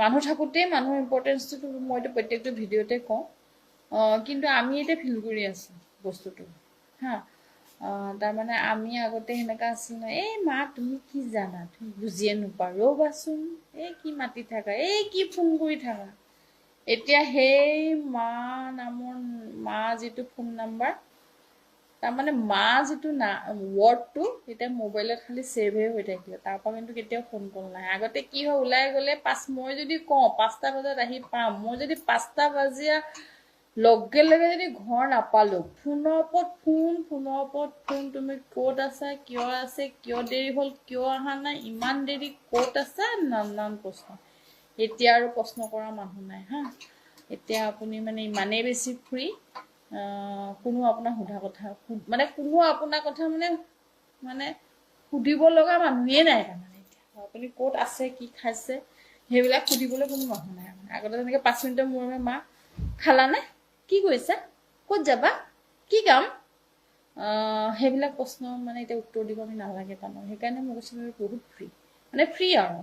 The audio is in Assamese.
মানুহ থাকোঁতেই মানুহৰ ইম্পৰ্টেঞ্চটো মইতো প্ৰত্যেকটো ভিডিঅ'তে কওঁ কিন্তু আমি এতিয়া ফিল কৰি আছোঁ বস্তুটো হা তাৰমানে আমি আগতে সেনেকুৱা আছিল নহয় এই মা তুমি কি জানা তুমি বুজিয়ে নোপোৱা ৰ'বাচোন এই কি মাতি থাকা এই কি ফোন কৰি থাকা এতিয়া সেই মা নামৰ মা যিটো ফোন নাম্বাৰ তাৰমানে মা যিটো ৱৰ্ডটো এতিয়া মোবাইলত খালি ছেভহে হৈ থাকিলে তাৰপৰা কিন্তু কেতিয়াও ফোন কল নাই আগতে কি হয় ওলাই গ'লে মই যদি কওঁ 5টা বজাত আহি পাম মই যদি 5টা বাজিয়া লগে লগে যদি ঘৰ নাপালোঁ ফোনৰ ওপৰত ফোন তুমি ক'ত আছা কিয় দেৰি হ'ল কিয় অহা নাই ইমান দেৰি ক'ত আছা নানান প্ৰশ্ন এতিয়া আৰু প্ৰশ্ন কৰা মানুহ নাই হা এতিয়া আপুনি মানে ইমানেই বেছি ফ্ৰী কোনো আপোনাৰ সোধা কথা মানে কোনো আপোনাৰ কথা মানে সুধিব লগা মানুহেই নাই তাৰমানে এতিয়া আপুনি ক'ত আছে কি খাইছে সেইবিলাক সুধিবলৈ কোনো মানুহ নাই আগতে তেনেকৈ 5 মিনিটৰ মূৰে মা খালানে কি কৰিছা ক'ত যাবা কি কাম সেইবিলাক প্ৰশ্ন মানে এতিয়া উত্তৰ দিব আমি নালাগে তাৰমানে সেইকাৰণে মই কৈছোঁ বহুত ফ্ৰী মানে ফ্ৰী আৰু